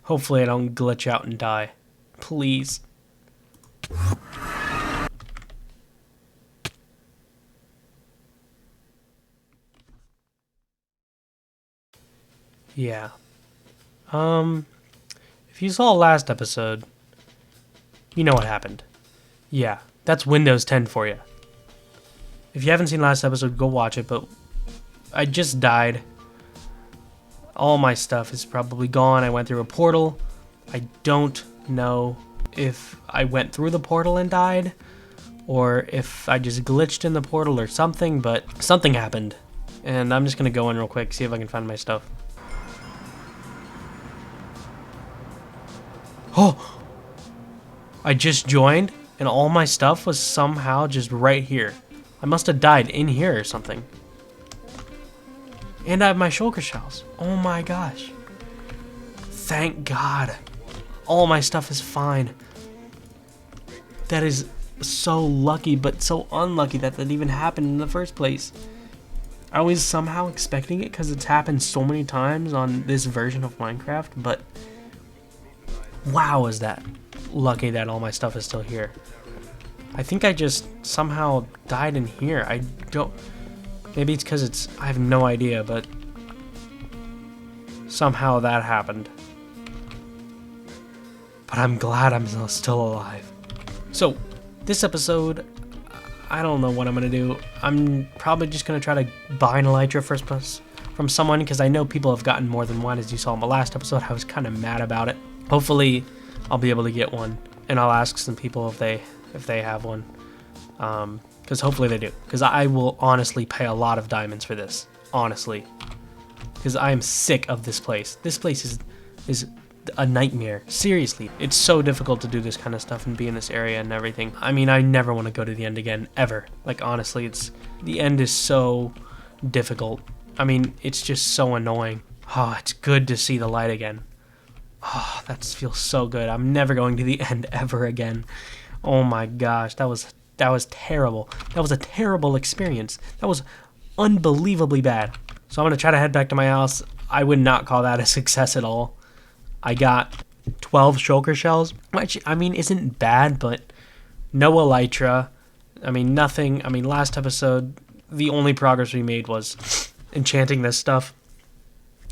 Hopefully I don't glitch out and die. Please. Yeah. If you saw last episode, you know what happened. Yeah, that's Windows 10 for you. If you haven't seen last episode, go watch it, but I just died. All my stuff is probably gone. I went through a portal. I don't know if I went through the portal and died, or if I just glitched in the portal or something, but something happened. And I'm just gonna go in real quick, see if I can find my stuff. Oh! I just joined, and all my stuff was somehow just right here. I must have died in here or something. And I have my shulker shells. Oh my gosh. Thank God. All my stuff is fine. That is so lucky, but so unlucky that that even happened in the first place. I was somehow expecting it because it's happened so many times on this version of Minecraft, but wow, is that lucky that all my stuff is still here. I think I just somehow died in here. I don't... Maybe it's because I have no idea, but somehow that happened. But I'm glad I'm still alive. So, this episode, I don't know what I'm going to do. I'm probably just going to try to buy an elytra first plus from someone, because I know people have gotten more than one. As you saw in the last episode, I was kind of mad about it. Hopefully, I'll be able to get one, and I'll ask some people if they have one. Because hopefully they do. Because I will honestly pay a lot of diamonds for this. Honestly. Because I am sick of this place. This place is a nightmare. Seriously. It's so difficult to do this kind of stuff and be in this area and everything. I mean, I never want to go to the end again. Ever. Like, honestly, the end is so difficult. I mean, it's just so annoying. Oh, it's good to see the light again. Oh, that feels so good. I'm never going to the end ever again. Oh my gosh, that was terrible. That was a terrible experience. That was unbelievably bad. So I'm going to try to head back to my house. I would not call that a success at all. I got 12 shulker shells, which, I mean, isn't bad, but no elytra. I mean, nothing. I mean, last episode, the only progress we made was enchanting this stuff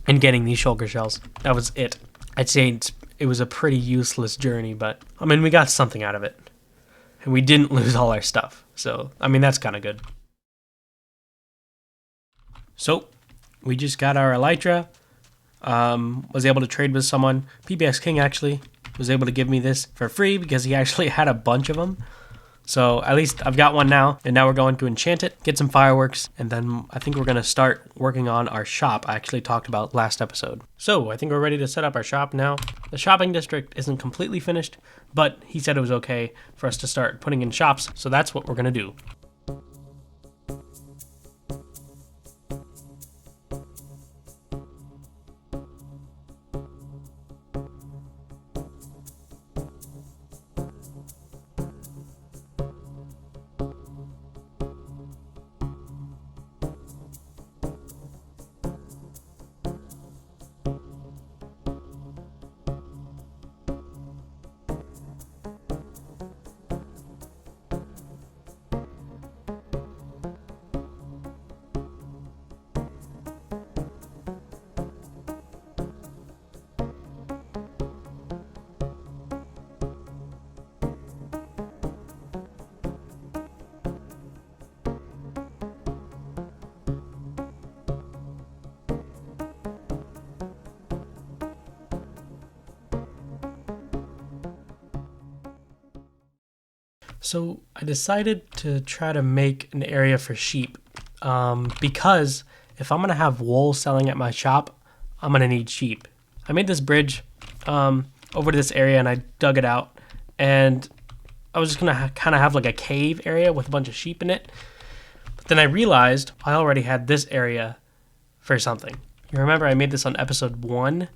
and getting these shulker shells. That was it. I'd say it was a pretty useless journey, but, I mean, we got something out of it. And we didn't lose all our stuff. So, I mean, that's kind of good. So, we just got our elytra. Was able to trade with someone. PBX King actually was able to give me this for free because he actually had a bunch of them. So, at least I've got one now. And now we're going to enchant it, get some fireworks, and then I think we're going to start working on our shop I actually talked about last episode. So, I think we're ready to set up our shop now. The shopping district isn't completely finished, but he said it was okay for us to start putting in shops, so that's what we're going to do. So I decided to try to make an area for sheep because if I'm going to have wool selling at my shop, I'm going to need sheep. I made this bridge over to this area and I dug it out, and I was just going to kind of have like a cave area with a bunch of sheep in it. But then I realized I already had this area for something. You remember I made this on episode 1,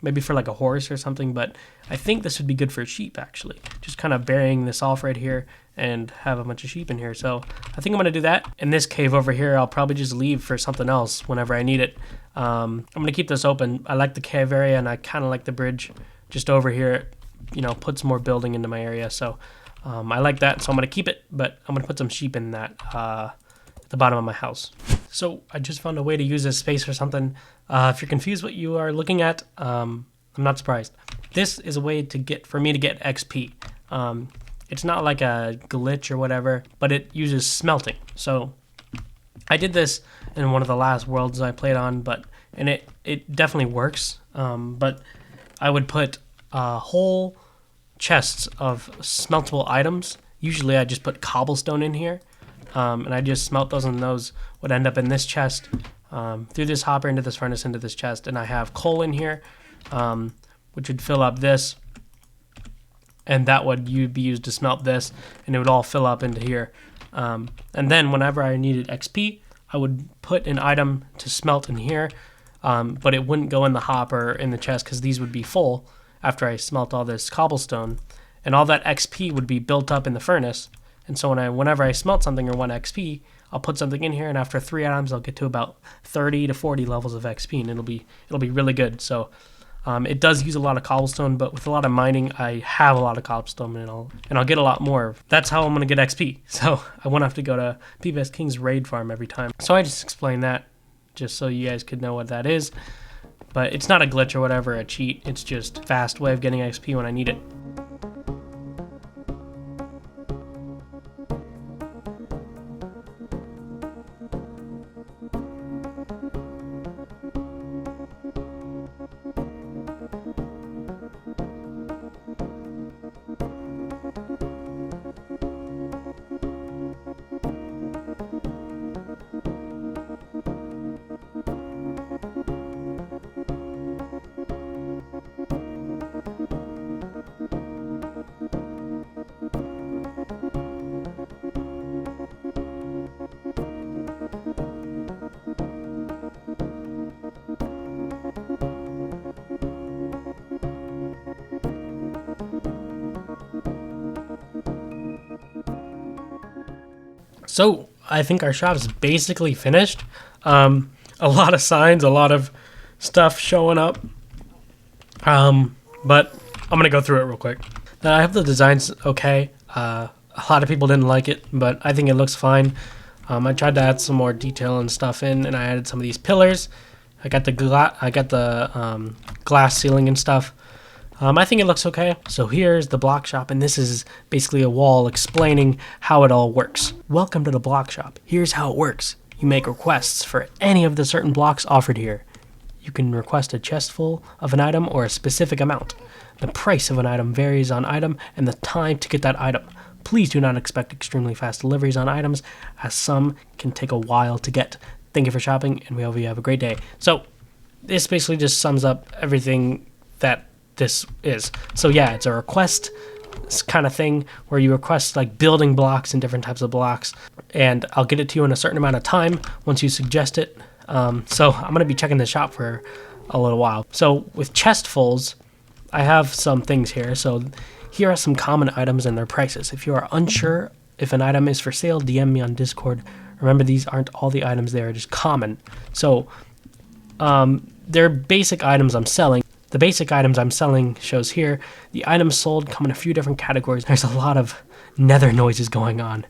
maybe for like a horse or something, but I think this would be good for sheep actually. Just kind of burying this off right here and have a bunch of sheep in here. So I think I'm going to do that. And this cave over here, I'll probably just leave for something else whenever I need it. I'm gonna keep this open. I like the cave area, and I kind of like the bridge just over here. You know, puts more building into my area, so I like that. So I'm gonna keep it, but I'm gonna put some sheep in that at the bottom of my house. So I just found a way to use this space for something. If you're confused what you are looking at, I'm not surprised. This is a way for me to get XP. It's not like a glitch or whatever, but it uses smelting. So I did this in one of the last worlds I played on, and it definitely works. But I would put whole chests of smeltable items. Usually I just put cobblestone in here, and I just smelt those, and those would end up in this chest, through this hopper into this furnace into this chest. And I have coal in here, which would fill up this, and that would be used to smelt this, and it would all fill up into here. And then whenever I needed XP, I would put an item to smelt in here, but it wouldn't go in the hopper in the chest because these would be full after I smelt all this cobblestone, and all that XP would be built up in the furnace. And so whenever I smelt something or want XP, I'll put something in here, and after 3 items, I'll get to about 30 to 40 levels of XP, and it'll be really good. So it does use a lot of cobblestone, but with a lot of mining, I have a lot of cobblestone, and I'll get a lot more. That's how I'm gonna get XP. So I won't have to go to PBS King's raid farm every time. So I just explained that just so you guys could know what that is. But it's not a glitch or whatever, a cheat. It's just a fast way of getting XP when I need it. So I think our shop is basically finished. A lot of signs, a lot of stuff showing up. But I'm gonna go through it real quick. I have the designs okay. A lot of people didn't like it, but I think it looks fine. I tried to add some more detail and stuff in, and I added some of these pillars. I got the glass ceiling and stuff. I think it looks okay. So here's the block shop, and this is basically a wall explaining how it all works. Welcome to the block shop. Here's how it works. You make requests for any of the certain blocks offered here. You can request a chest full of an item or a specific amount. The price of an item varies on item and the time to get that item. Please do not expect extremely fast deliveries on items, as some can take a while to get. Thank you for shopping, and we hope you have a great day. So this basically just sums up everything that this is. So yeah, it's a request kind of thing where you request like building blocks and different types of blocks, and I'll get it to you in a certain amount of time once you suggest it. So I'm going to be checking the shop for a little while. So with chestfuls, I have some things here. So here are some common items and their prices. If you are unsure if an item is for sale, DM me on Discord. Remember, these aren't all the items, they are just common. So they're basic items I'm selling. The basic items I'm selling shows here. The items sold come in a few different categories. There's a lot of nether noises going on.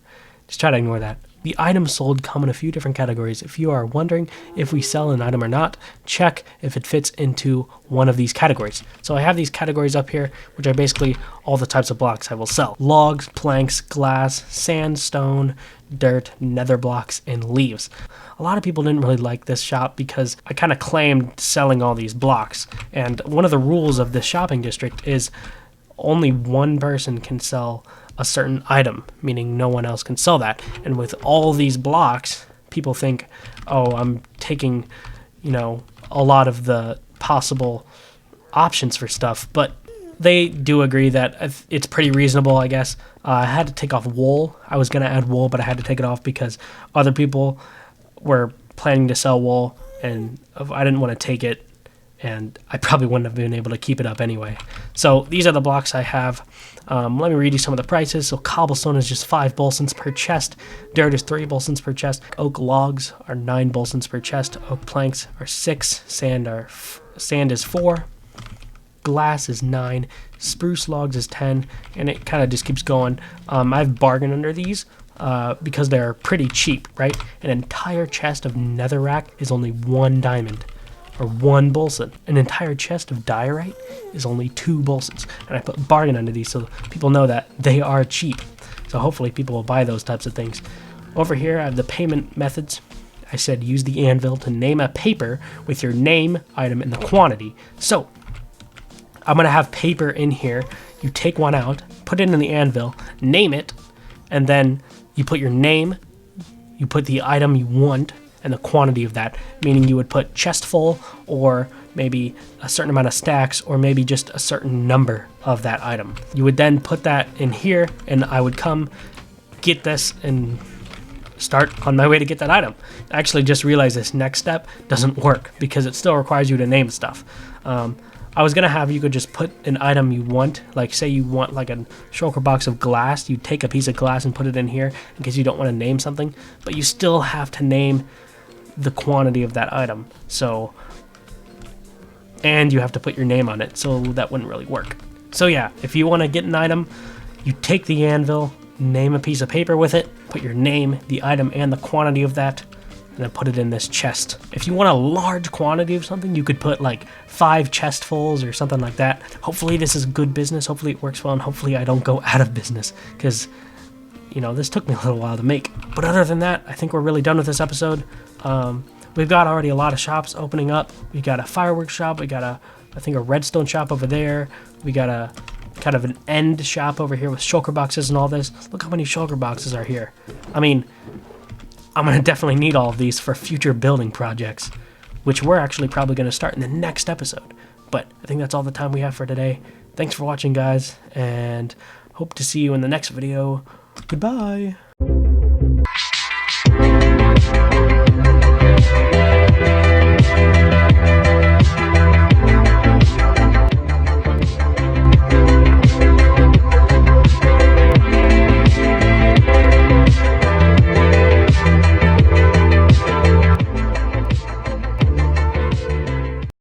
Just try to ignore that. The items sold come in a few different categories. If you are wondering if we sell an item or not, check if it fits into one of these categories. So I have these categories up here, which are basically all the types of blocks I will sell. Logs, planks, glass, sandstone, dirt, nether blocks, and leaves. A lot of people didn't really like this shop because I kind of claimed selling all these blocks. And one of the rules of this shopping district is only one person can sell a certain item, meaning no one else can sell that. And with all these blocks, people think, oh, I'm taking, a lot of the possible options for stuff. But they do agree that it's pretty reasonable, I guess. I had to take off wool. I was going to add wool, but I had to take it off because other people were planning to sell wool, and I didn't want to take it and I probably wouldn't have been able to keep it up anyway. So these are the blocks I have. Let me read you some of the prices. So cobblestone is just 5 Bolsons per chest. Dirt is 3 Bolsons per chest. Oak logs are 9 Bolsons per chest. Oak planks are 6. Sand is 4. Glass is 9. Spruce logs is 10. And it kind of just keeps going. I've bargained under these because they're pretty cheap, right? An entire chest of netherrack is only 1 diamond. Or 1 Bolson. An entire chest of diorite is only 2 Bolsons. And I put bargain under these so people know that they are cheap. So hopefully people will buy those types of things. Over here I have the payment methods. I said use the anvil to name a paper with your name, item, and the quantity. So I'm going to have paper in here. You take one out, put it in the anvil, name it, and then you put your name, you put the item you want, and the quantity of that, meaning you would put chest full, or maybe a certain amount of stacks, or maybe just a certain number of that item. You would then put that in here, and I would come get this and start on my way to get that item. I actually just realized this next step doesn't work because it still requires you to name stuff. I was gonna have you could just put an item you want, like say you want like a shulker box of glass, you take a piece of glass and put it in here in case you don't want to name something, but you still have to name the quantity of that item. So, and you have to put your name on it, so that wouldn't really work. So yeah, if you want to get an item, you take the anvil, name a piece of paper with it, put your name, the item, and the quantity of that, and then put it in this chest. If you want a large quantity of something, you could put like 5 chestfuls or something like that. Hopefully this is good business, hopefully it works well, and hopefully I don't go out of business, because you know, this took me a little while to make. But other than that, I think we're really done with this episode. We've got already a lot of shops opening up. We got a fireworks shop, we got I think a redstone shop over there, we got a kind of an end shop over here with shulker boxes and all this. Look how many shulker boxes are here. I mean, I'm gonna definitely need all of these for future building projects, which we're actually probably gonna start in the next episode. But I think that's all the time we have for today. Thanks for watching, guys, and hope to see you in the next video. Goodbye.